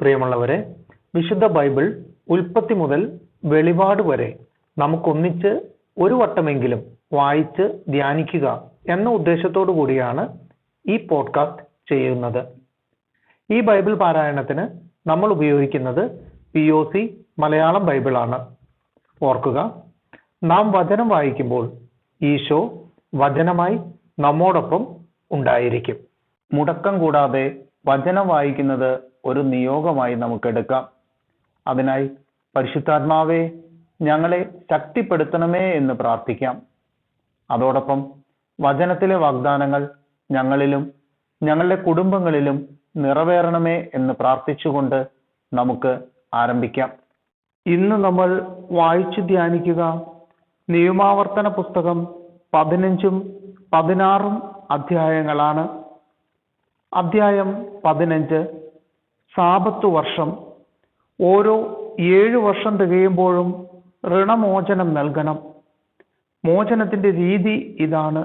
പ്രിയമുള്ളവരെ, വിശുദ്ധ ബൈബിൾ ഉൽപ്പത്തി മുതൽ വെളിപാട് വരെ നമുക്കൊന്നിച്ച് ഒരു വട്ടമെങ്കിലും വായിച്ച് ധ്യാനിക്കുക എന്ന ഉദ്ദേശത്തോടു കൂടിയാണ് ഈ പോഡ്കാസ്റ്റ് ചെയ്യുന്നത്. ഈ ബൈബിൾ പാരായണത്തിന് നമ്മൾ ഉപയോഗിക്കുന്നത് POC മലയാളം ബൈബിളാണ്. ഓർക്കുക, നാം വചനം വായിക്കുമ്പോൾ ഈശോ വചനമായി നമ്മോടൊപ്പം ഉണ്ടായിരിക്കും. മുടക്കം കൂടാതെ വചനം വായിക്കുന്നത് ഒരു നിയോഗമായി നമുക്കെടുക്കാം. അതിനായി പരിശുദ്ധാത്മാവേ, ഞങ്ങളെ ശക്തിപ്പെടുത്തണമേ എന്ന് പ്രാർത്ഥിക്കാം. അതോടൊപ്പം വചനത്തിലെ വാഗ്ദാനങ്ങൾ ഞങ്ങളിലും ഞങ്ങളുടെ കുടുംബങ്ങളിലും നിറവേറണമേ എന്ന് പ്രാർത്ഥിച്ചുകൊണ്ട് നമുക്ക് ആരംഭിക്കാം. ഇന്ന് നമ്മൾ വായിച്ചു ധ്യാനിക്കുക നിയമാവർത്തന പുസ്തകം 15ഉം 16ഉം അധ്യായങ്ങളാണ്. അധ്യായം 15, സാബത്ത് വർഷം. ഓരോ 7 വർഷം തികയുമ്പോഴും ഋണമോചനം നൽകണം. മോചനത്തിന്റെ രീതി ഇതാണ്: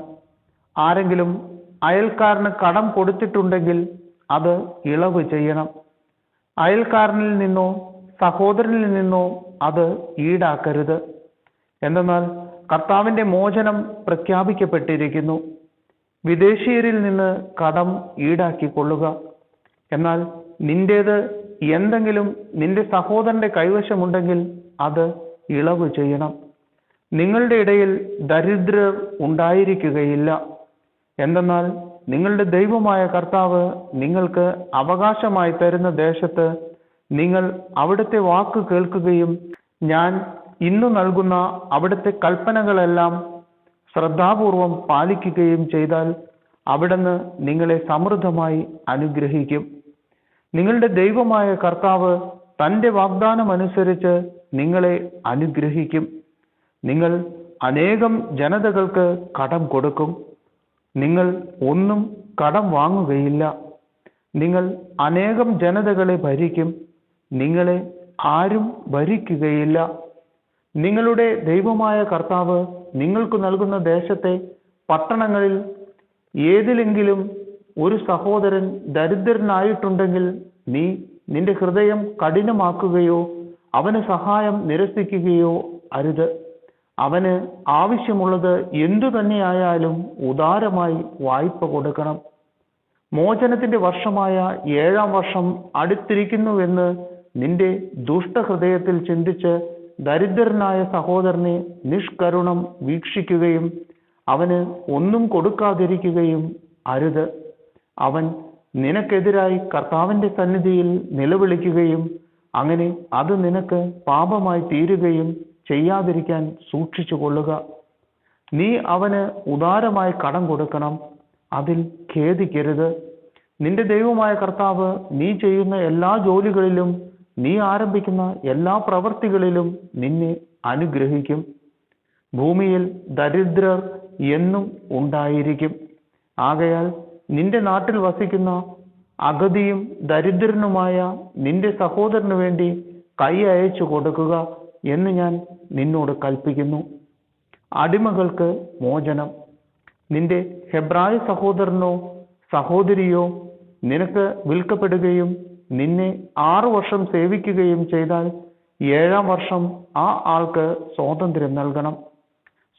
ആരെങ്കിലും അയൽക്കാരന് കടം കൊടുത്തിട്ടുണ്ടെങ്കിൽ അത് ഇളവ് ചെയ്യണം. അയൽക്കാരനിൽ നിന്നോ സഹോദരനിൽ നിന്നോ അത് ഈടാക്കരുത്. എന്തെന്നാൽ കർത്താവിന്റെ മോചനം പ്രഖ്യാപിക്കപ്പെട്ടിരിക്കുന്നു. വിദേശീയരിൽ നിന്ന് കടം ഈടാക്കിക്കൊള്ളുക. എന്നാൽ നിന്റേത് എന്തെങ്കിലും നിന്റെ സഹോദരന്റെ കൈവശമുണ്ടെങ്കിൽ അത് ഇളവ് ചെയ്യണം. നിങ്ങളുടെ ഇടയിൽ ദരിദ്രർ ഉണ്ടായിരിക്കുകയില്ല. എന്തെന്നാൽ നിങ്ങളുടെ ദൈവമായ കർത്താവ് നിങ്ങൾക്ക് അവകാശമായി തരുന്ന ദേശത്ത് നിങ്ങൾ അവിടുത്തെ വാക്ക് കേൾക്കുകയും ഞാൻ ഇന്നു നൽകുന്ന അവിടുത്തെ കൽപ്പനകളെല്ലാം ശ്രദ്ധാപൂർവം പാലിക്കുകയും ചെയ്താൽ അവിടുന്ന് നിങ്ങളെ സമൃദ്ധമായി അനുഗ്രഹിക്കും. നിങ്ങളുടെ ദൈവമായ കർത്താവ് തൻ്റെ വാഗ്ദാനം അനുസരിച്ച് നിങ്ങളെ അനുഗ്രഹിക്കും. നിങ്ങൾ അനേകം ജനതകൾക്ക് കടം കൊടുക്കും. നിങ്ങൾ ഒന്നും കടം വാങ്ങുകയില്ല. നിങ്ങൾ അനേകം ജനതകളെ ഭരിക്കും. നിങ്ങളെ ആരും ഭരിക്കുകയില്ല. നിങ്ങളുടെ ദൈവമായ കർത്താവ് നിങ്ങൾക്ക് നൽകുന്ന ദേശത്തെ പട്ടണങ്ങളിൽ ഏതിലെങ്കിലും ഒരു സഹോദരൻ ദരിദ്രനായിട്ടുണ്ടെങ്കിൽ നീ നിന്റെ ഹൃദയം കഠിനമാക്കുകയോ അവന് സഹായം നിരസിക്കുകയോ അരുത്. അവന് ആവശ്യമുള്ളത് എന്തു തന്നെയായാലും ഉദാരമായി വായ്പ കൊടുക്കണം. മോചനത്തിന്റെ വർഷമായ 7-ാം വർഷം അടുത്തിരിക്കുന്നുവെന്ന് നിന്റെ ദുഷ്ടഹൃദയത്തിൽ ചിന്തിച്ച് ദരിദ്രനായ സഹോദരനെ നിഷ്കരുണം വീക്ഷിക്കുകയും അവന് ഒന്നും കൊടുക്കാതിരിക്കുകയും അരുത്. അവൻ നിനക്കെതിരായി കർത്താവിന്റെ സന്നിധിയിൽ നിലവിളിക്കുകയും അങ്ങനെ അത് നിനക്ക് പാപമായി തീരുകയും ചെയ്യാതിരിക്കാൻ സൂക്ഷിച്ചു കൊള്ളുക. നീ അവന് ഉദാരമായി കടം കൊടുക്കണം. അതിൽ ഖേദിക്കരുത്. നിന്റെ ദൈവമായ കർത്താവ് നീ ചെയ്യുന്ന എല്ലാ ജോലികളിലും നീ ആരംഭിക്കുന്ന എല്ലാ പ്രവൃത്തികളിലും നിന്നെ അനുഗ്രഹിക്കും. ഭൂമിയിൽ ദരിദ്രർ എന്നും ഉണ്ടായിരിക്കും. ആകയാൽ നിന്റെ നാട്ടിൽ വസിക്കുന്ന അഗതിയും ദരിദ്രനുമായ നിന്റെ സഹോദരന് വേണ്ടി കൈ അയച്ചു കൊടുക്കുക എന്ന് ഞാൻ നിന്നോട് കൽപ്പിക്കുന്നു. അടിമകൾക്ക് മോചനം. നിന്റെ ഹെബ്രായ സഹോദരനോ സഹോദരിയോ നിനക്ക് വിൽക്കപ്പെടുകയും നിന്നെ 6 വർഷം സേവിക്കുകയും ചെയ്താൽ 7-ാം വർഷം ആ ആൾക്ക് സ്വാതന്ത്ര്യം നൽകണം.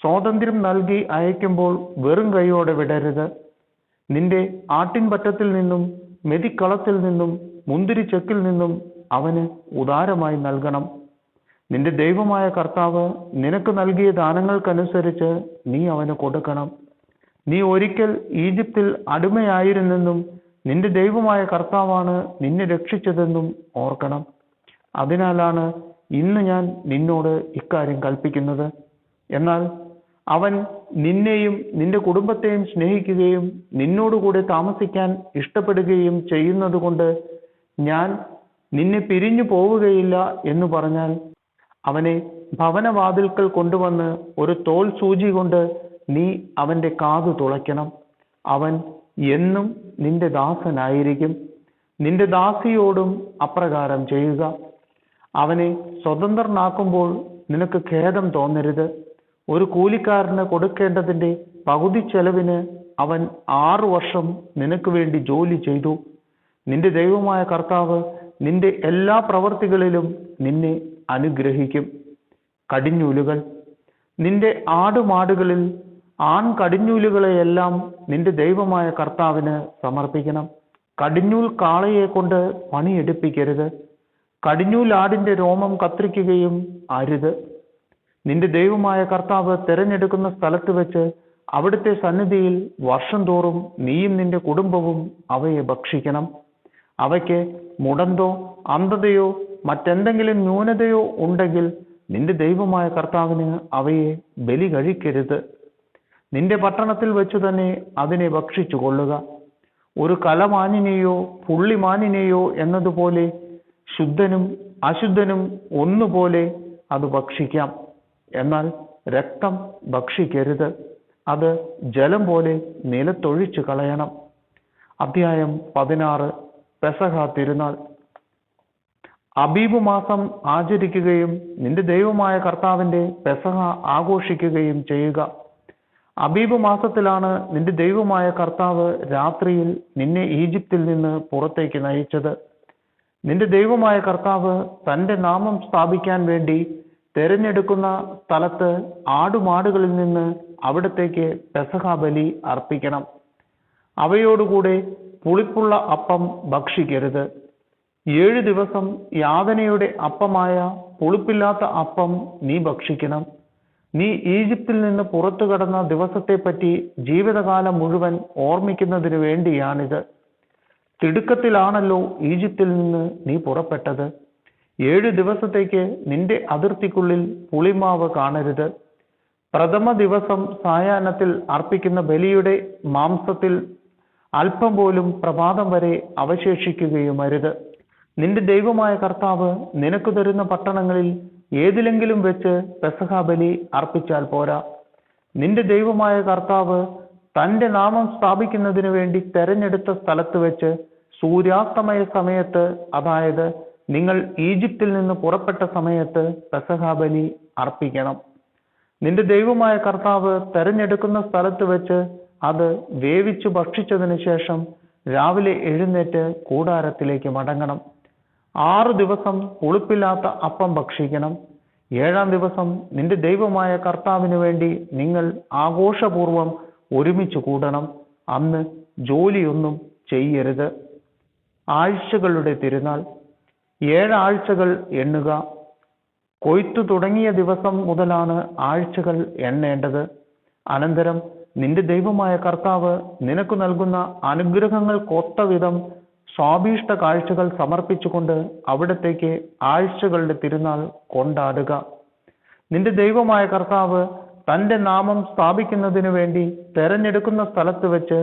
സ്വാതന്ത്ര്യം നൽകി അയക്കുമ്പോൾ വെറും കൈയോടെ വിടരുത്. നിന്റെ ആട്ടിൻപറ്റത്തിൽ നിന്നും മെതിക്കളത്തിൽ നിന്നും മുന്തിരിച്ചക്കിൽ നിന്നും അവന് ഉദാരമായി നൽകണം. നിന്റെ ദൈവമായ കർത്താവ് നിനക്ക് നൽകിയ ദാനങ്ങൾക്കനുസരിച്ച് നീ അവന് കൊടുക്കണം. നീ ഒരിക്കൽ ഈജിപ്തിൽ അടിമയായിരുന്നെന്നും നിന്റെ ദൈവമായ കർത്താവാണ് നിന്നെ രക്ഷിച്ചതെന്നും ഓർക്കണം. അതിനാലാണ് ഇന്ന് ഞാൻ നിന്നോട് ഇക്കാര്യം കൽപ്പിക്കുന്നത്. എന്നാൽ അവൻ നിന്നെയും നിന്റെ കുടുംബത്തെയും സ്നേഹിക്കുകയും നിന്നോടുകൂടെ താമസിക്കാൻ ഇഷ്ടപ്പെടുകയും ചെയ്യുന്നത് കൊണ്ട് ഞാൻ നിന്നെ പിരിഞ്ഞു പോവുകയില്ല എന്ന് പറഞ്ഞാൽ അവനെ ഭവനവാതിൽക്കൽ കൊണ്ടുവന്ന് ഒരു തോൽ സൂചി കൊണ്ട് നീ അവന്റെ കാതു തുളയ്ക്കണം. അവൻ എന്നും നിന്റെ ദാസനായിരിക്കും. നിന്റെ ദാസിയോടും അപ്രകാരം ചെയ്യുക. അവനെ സ്വതന്ത്രനാക്കുമ്പോൾ നിനക്ക് ഖേദം തോന്നരുത്. ഒരു കൂലിക്കാരന് കൊടുക്കേണ്ടതിന്റെ പകുതി ചെലവിന് അവൻ 6 വർഷം നിനക്ക് വേണ്ടി ജോലി ചെയ്തു. നിന്റെ ദൈവമായ കർത്താവ് നിന്റെ എല്ലാ പ്രവൃത്തികളിലും നിന്നെ അനുഗ്രഹിക്കും. കടിഞ്ഞൂലുകൾ. നിന്റെ ആടുമാടുകളിൽ കടിഞ്ഞൂലുകളെയെല്ലാം നിന്റെ ദൈവമായ കർത്താവിന് സമർപ്പിക്കണം. കടിഞ്ഞൂൽ കാളയെ കൊണ്ട് പണിയെടുപ്പിക്കരുത്. കടിഞ്ഞൂലാടിന്റെ രോമം കത്രിക്കുകയും അരുത്. നിന്റെ ദൈവമായ കർത്താവ് തിരഞ്ഞെടുക്കുന്ന സ്ഥലത്ത് വെച്ച് അവിടുത്തെ സന്നിധിയിൽ വർഷം തോറും നീയും നിന്റെ കുടുംബവും അവയെ ഭക്ഷിക്കണം. അവയ്ക്ക് മുടന്തോ അന്ധതയോ മറ്റെന്തെങ്കിലും ന്യൂനതയോ ഉണ്ടെങ്കിൽ നിന്റെ ദൈവമായ കർത്താവിന് അവയെ ബലി കഴിക്കരുത്. നിന്റെ പട്ടണത്തിൽ വെച്ചു തന്നെ അതിനെ ഭക്ഷിച്ചു കൊള്ളുക. ഒരു കലമാനിനെയോ പുള്ളിമാനിനെയോ എന്നതുപോലെ ശുദ്ധനും അശുദ്ധനും ഒന്നുപോലെ അത് ഭക്ഷിക്കാം. എന്നാൽ രക്തം ഭക്ഷിക്കരുത്. അത് ജലം പോലെ നിലത്തൊഴിച്ചു കളയണം. അധ്യായം 16. പെസഹ തിരുനാൾ. അബീബ് മാസം ആചരിക്കുകയും നിന്റെ ദൈവമായ കർത്താവിന്റെ പെസഹ ആഘോഷിക്കുകയും ചെയ്യുക. അബീബ് മാസത്തിലാണ് നിന്റെ ദൈവമായ കർത്താവ് രാത്രിയിൽ നിന്നെ ഈജിപ്തിൽ നിന്ന് പുറത്തേക്ക് നയിച്ചത്. നിന്റെ ദൈവമായ കർത്താവ് തന്റെ നാമം സ്ഥാപിക്കാൻ വേണ്ടി തിരഞ്ഞെടുക്കുന്ന സ്ഥലത്ത് ആടുമാടുകളിൽ നിന്ന് അവിടത്തേക്ക് പെസഹ ബലി അർപ്പിക്കണം. അവയോടുകൂടെ പുളിപ്പുള്ള അപ്പം ഭക്ഷിക്കരുത്. 7 ദിവസം യാതനയുടെ അപ്പമായ പുളിപ്പില്ലാത്ത അപ്പം നീ ഭക്ഷിക്കണം. നീ ഈജിപ്തിൽ നിന്ന് പുറത്തു കടന്ന ദിവസത്തെപ്പറ്റി ജീവിതകാലം മുഴുവൻ ഓർമ്മിക്കുന്നതിന് വേണ്ടിയാണിത്. തിടുക്കത്തിലാണല്ലോ ഈജിപ്തിൽ നിന്ന് നീ പുറപ്പെട്ടത്. 7 ദിവസത്തേക്ക് നിന്റെ അതിർത്തിക്കുള്ളിൽ പുളിമാവ് കാണരുത്. പ്രഥമ ദിവസം സായാഹ്നത്തിൽ അർപ്പിക്കുന്ന ബലിയുടെ മാംസത്തിൽ അല്പം പോലും പ്രഭാതം വരെ അവശേഷിക്കുകയുമരുത്. നിന്റെ ദൈവമായ കർത്താവ് നിനക്ക് തരുന്ന പട്ടണങ്ങളിൽ ഏതിലെങ്കിലും വെച്ച് പെസഹ ബലി അർപ്പിച്ചാൽ പോരാ. നിന്റെ ദൈവമായ കർത്താവ് തന്റെ നാമം സ്ഥാപിക്കുന്നതിന് വേണ്ടി തെരഞ്ഞെടുത്ത സ്ഥലത്ത് വെച്ച് സൂര്യാസ്തമയ സമയത്ത്, അതായത് നിങ്ങൾ ഈജിപ്തിൽ നിന്ന് പുറപ്പെട്ട സമയത്ത് പെസഹ ബലി അർപ്പിക്കണം. നിന്റെ ദൈവമായ കർത്താവ് തെരഞ്ഞെടുക്കുന്ന സ്ഥലത്ത് വെച്ച് അത് വേവിച്ചു ഭക്ഷിച്ചതിന് ശേഷം രാവിലെ എഴുന്നേറ്റ് കൂടാരത്തിലേക്ക് മടങ്ങണം. 6 ദിവസം പുളിപ്പില്ലാത്ത അപ്പം ഭക്ഷിക്കണം. 7-ാം ദിവസം നിന്റെ ദൈവമായ കർത്താവിന് വേണ്ടി നിങ്ങൾ ആഘോഷപൂർവം ഒരുമിച്ച് കൂടണം. അന്ന് ജോലിയൊന്നും ചെയ്യരുത്. ആഴ്ചകളുടെ തിരുനാൾ. 7 ആഴ്ചകൾ എണ്ണുക. കൊയ്ത്തു തുടങ്ങിയ ദിവസം മുതലാണ് ആഴ്ചകൾ എണ്ണേണ്ടത്. അനന്തരം നിന്റെ ദൈവമായ കർത്താവ് നിനക്ക് നൽകുന്ന അനുഗ്രഹങ്ങൾക്കൊത്ത വിധം സ്വാഭീഷ്ട കാഴ്ചകൾ സമർപ്പിച്ചുകൊണ്ട് അവിടത്തേക്ക് ആഴ്ചകളുടെ തിരുനാൾ കൊണ്ടാടുക. നിന്റെ ദൈവമായ കർത്താവ് തന്റെ നാമം സ്ഥാപിക്കുന്നതിന് വേണ്ടി തെരഞ്ഞെടുക്കുന്ന സ്ഥലത്ത് വെച്ച്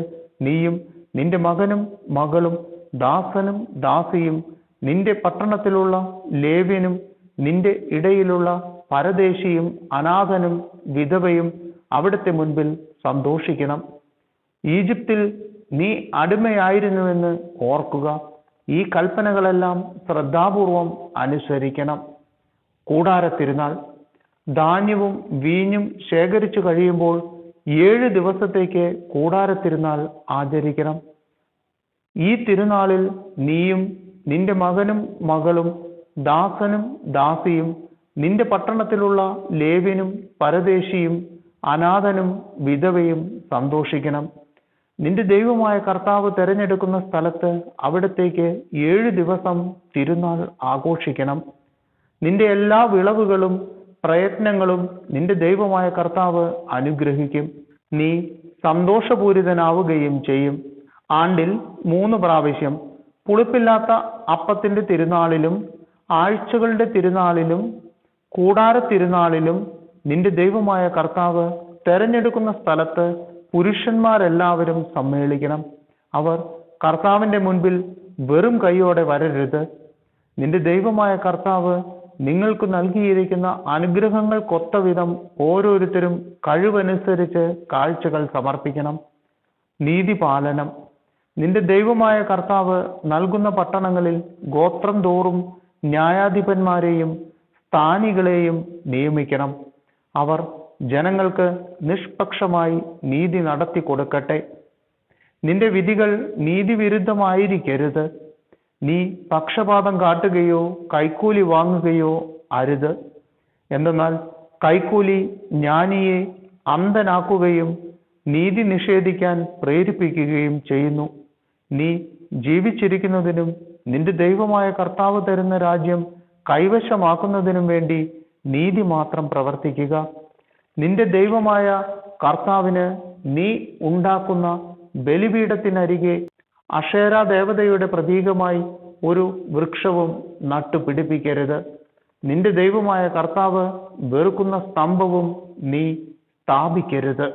നീയും നിന്റെ മകനും മകളും ദാസനും ദാസിയും നിന്റെ പട്ടണത്തിലുള്ള ലേവ്യനും നിന്റെ ഇടയിലുള്ള പരദേശിയും അനാഥനും വിധവയും അവിടുത്തെ മുൻപിൽ സന്തോഷിക്കണം. ഈജിപ്തിൽ നീ അടിമയായിരുന്നുവെന്ന് ഓർക്കുക. ഈ കൽപ്പനകളെല്ലാം ശ്രദ്ധാപൂർവം അനുസരിക്കണം. കൂടാര തിരുനാൾ. ധാന്യവും വീഞ്ഞും ശേഖരിച്ചു കഴിയുമ്പോൾ 7 ദിവസത്തേക്ക് കൂടാര തിരുനാൾ ആചരിക്കണം. ഈ തിരുനാളിൽ നീയും നിന്റെ മകനും മകളും ദാസനും ദാസിയും നിന്റെ പട്ടണത്തിലുള്ള ലേവ്യനും പരദേശിയും അനാഥനും വിധവയും സന്തോഷിക്കണം. നിന്റെ ദൈവമായ കർത്താവ് തിരഞ്ഞെടുക്കുന്ന സ്ഥലത്ത് അവിടത്തേക്ക് 7 ദിവസം തിരുനാൾ ആഘോഷിക്കണം. നിന്റെ എല്ലാ വിളവുകളും പ്രയത്നങ്ങളും നിന്റെ ദൈവമായ കർത്താവ് അനുഗ്രഹിക്കും. നീ സന്തോഷപൂരിതനാവുകയും ചെയ്യും. ആണ്ടിൽ 3 പ്രാവശ്യം പുളിപ്പില്ലാത്ത അപ്പത്തിന്റെ തിരുനാളിലും ആഴ്ചകളുടെ തിരുനാളിലും കൂടാര തിരുനാളിലും നിന്റെ ദൈവമായ കർത്താവ് തെരഞ്ഞെടുക്കുന്ന സ്ഥലത്ത് പുരുഷന്മാരെല്ലാവരും സമ്മേളിക്കണം. അവർ കർത്താവിന്റെ മുൻപിൽ വെറും കൈയോടെ വരരുത്. നിന്റെ ദൈവമായ കർത്താവ് നിങ്ങൾക്ക് നൽകിയിരിക്കുന്ന അനുഗ്രഹങ്ങൾക്കൊത്ത വിധം ഓരോരുത്തരും കഴിവനുസരിച്ച് കാഴ്ചകൾ സമർപ്പിക്കണം. നീതിപാലനം. നിന്റെ ദൈവമായ കർത്താവ് നൽകുന്ന പട്ടണങ്ങളിൽ ഗോത്രം തോറും ന്യായാധിപന്മാരെയും സ്ഥാനികളെയും നിയമിക്കണം. അവർ ജനങ്ങൾക്ക് നിഷ്പക്ഷമായി നീതി നടത്തി കൊടുക്കട്ടെ. നിന്റെ വിധികൾ നീതിവിരുദ്ധമായിരിക്കരുത്. നീ പക്ഷപാതം കാട്ടുകയോ കൈക്കൂലി വാങ്ങുകയോ അരുത്. എന്തെന്നാൽ കൈക്കൂലി ജ്ഞാനിയെ അന്ധനാക്കുകയും നീതി നിഷേധിക്കാൻ പ്രേരിപ്പിക്കുകയും ചെയ്യുന്നു. നീ ജീവിച്ചിരിക്കുന്നതിനും നിന്റെ ദൈവമായ കർത്താവ് തരുന്ന രാജ്യം കൈവശമാക്കുന്നതിനും വേണ്ടി നീതി മാത്രം പ്രവർത്തിക്കുക. നിന്റെ ദൈവമായ കർത്താവിന് നീ ഉണ്ടാക്കുന്ന ബലിപീഠത്തിനരികെ അക്ഷേരാ ദേവതയുടെ പ്രതീകമായി ഒരു വൃക്ഷവും നട്ടുപിടിപ്പിക്കരുത്. നിന്റെ ദൈവമായ കർത്താവ് വെറുക്കുന്ന സ്തംഭവും നീ സ്ഥാപിക്കരുത്.